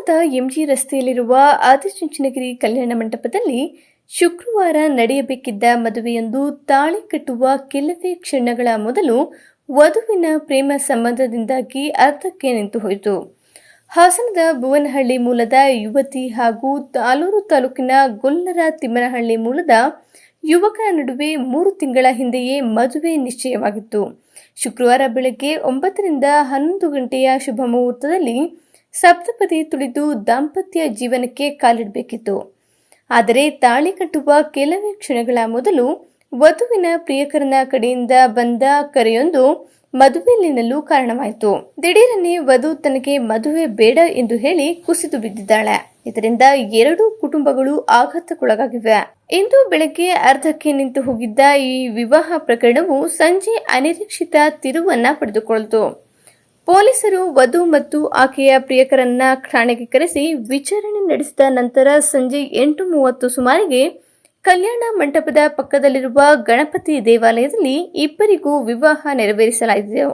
ನಗರದ ಎಂಜಿ ರಸ್ತೆಯಲ್ಲಿರುವ ಆದಿಚುಂಚನಗಿರಿ ಕಲ್ಯಾಣ ಮಂಟಪದಲ್ಲಿ ಶುಕ್ರವಾರ ನಡೆಯಬೇಕಿದ್ದ ಮದುವೆಯೊಂದು ತಾಳಿ ಕಟ್ಟುವ ಕೆಲವೇ ಕ್ಷಣಗಳ ಮೊದಲು ವಧುವಿನ ಪ್ರೇಮ ಸಂಬಂಧದಿಂದಾಗಿ ಅರ್ಧಕ್ಕೆ ನಿಂತು ಹೋಯಿತು. ಹಾಸನದ ಭುವನಹಳ್ಳಿ ಮೂಲದ ಯುವತಿ ಹಾಗೂ ಆಲೂರು ತಾಲೂಕಿನ ಗೊಲ್ಲರ ತಿಮ್ಮನಹಳ್ಳಿ ಮೂಲದ ಯುವಕನ ನಡುವೆ 3 ತಿಂಗಳ ಹಿಂದೆಯೇ ಮದುವೆ ನಿಶ್ಚಯವಾಗಿತ್ತು. ಶುಕ್ರವಾರ ಬೆಳಗ್ಗೆ 9 ರಿಂದ 11 ಗಂಟೆಯ ಶುಭ ಮುಹೂರ್ತದಲ್ಲಿ ಸಪ್ತಪದಿ ತುಳಿದು ದಾಂಪತ್ಯ ಜೀವನಕ್ಕೆ ಕಾಲಿಡಬೇಕಿತ್ತು. ಆದರೆ ತಾಳಿ ಕಟ್ಟುವ ಕೆಲವೇ ಕ್ಷಣಗಳ ಮೊದಲು ವಧುವಿನ ಪ್ರಿಯಕರನ ಕಡೆಯಿಂದ ಬಂದ ಕರೆಯೊಂದು ಮದುವೆಯಲ್ಲಿ ನಿಲ್ಲಲು ಕಾರಣವಾಯಿತು. ದಿಢೀರನೆ ವಧು ತನಗೆ ಮದುವೆ ಬೇಡ ಎಂದು ಹೇಳಿ ಕುಸಿದು ಬಿದ್ದಿದ್ದಾಳೆ. ಇದರಿಂದ 2 ಕುಟುಂಬಗಳು ಆಘಾತಕ್ಕೊಳಗಾಗಿವೆ. ಇಂದು ಬೆಳಗ್ಗೆ ಅರ್ಧಕ್ಕೆ ನಿಂತು ಹೋಗಿದ್ದ ಈ ವಿವಾಹ ಪ್ರಕರಣವು ಸಂಜೆ ಅನಿರೀಕ್ಷಿತ ತಿರುವನ್ನ ಪಡೆದುಕೊಂಡಿತು. ಪೊಲೀಸರು ವಧು ಮತ್ತು ಆಕೆಯ ಪ್ರಿಯಕರನ್ನ ಠಾಣೆಗೆ ಕರೆಸಿ ವಿಚಾರಣೆ ನಡೆಸಿದ ನಂತರ ಸಂಜೆ 8:30 ಸುಮಾರಿಗೆ ಕಲ್ಯಾಣ ಮಂಟಪದ ಪಕ್ಕದಲ್ಲಿರುವ ಗಣಪತಿ ದೇವಾಲಯದಲ್ಲಿ ಇಬ್ಬರಿಗೂ ವಿವಾಹ ನೆರವೇರಿಸಲಾಯಿತು.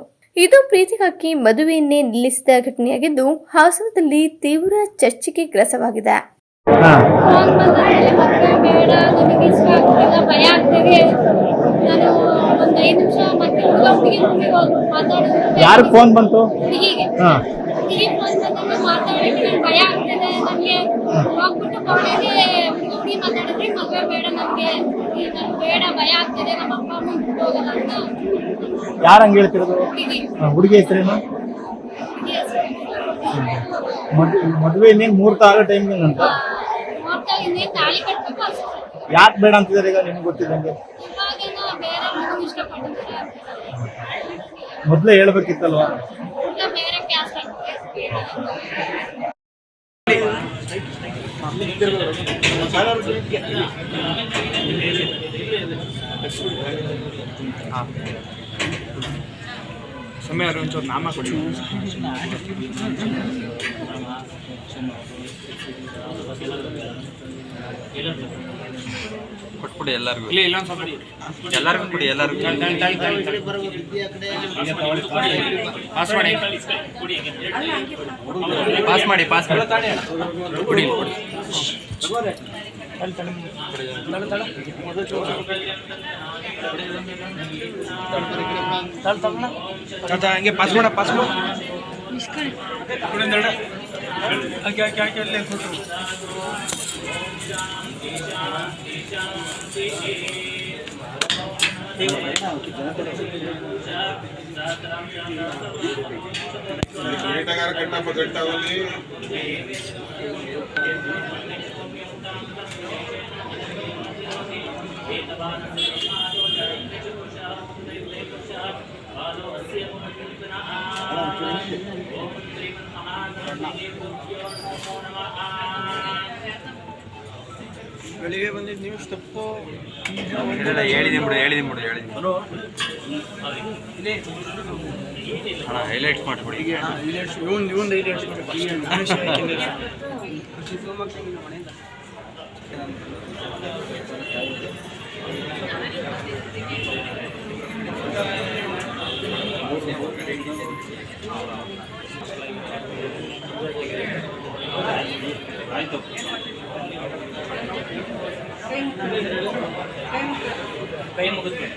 ಇದು ಪ್ರೀತಿಗಾಗಿ ಮದುವೆಯನ್ನೇ ನಿಲ್ಲಿಸಿದ ಘಟನೆಯಾಗಿದ್ದು ಹಾಸನದಲ್ಲಿ ತೀವ್ರ ಚರ್ಚೆಗೆ ಗ್ರಾಸವಾಗಿದೆ. ಯಾರು ಫೋನ್ ಬಂತು? ಯಾರು ಹಂಗೆ ಹೇಳ್ತಿರೋದು? ಹುಡುಗಿ ಹೆಸರೇನು? ಮದುವೆ ಇನ್ನೇನು ಮುಹೂರ್ತ ಆಗೋ ಟೈಮ್ ಅಂತ ಯಾಕೆ ಬೇಡ ಅಂತಿದ್ದಾರೆ ಈಗ ನಿಮ್ಗೆ ಗೊತ್ತಿದ್ದಂಗೆ? ಮೊದಲೇ ಹೇಳ್ಬೇಕಿತ್ತಲ್ವಾ? ಸಮಯ ಒಂಚೂರು ನಾಮ ಕೊಡಿ. ಕೊಟ್ಬಿಡಿ ಎಲ್ಲರಿಗೂ. ಎಲ್ಲರಿಗೂ ಕೊಡಿ. ಎಲ್ಲರಿಗೂ ಪಾಸ್ ಮಾಡಿ ಕೊಡಿ. ಹಂಗೆ ಪಾಸ್ ಮಾಡ ಬೆಳಿಗ್ಗೆ ಬಂದಿದ್ದು ನೀವು ಸ್ಟೆಪ್ಪು ಹೇಳಿದ್ದೀನಿ ಅಣ್ಣ. ಹೈಲೈಟ್ಸ್ ಮಾಡಿಬಿಡಿ. ಆಯ್ತು. ಕೈ ಮುಗಿದ್ವಿ.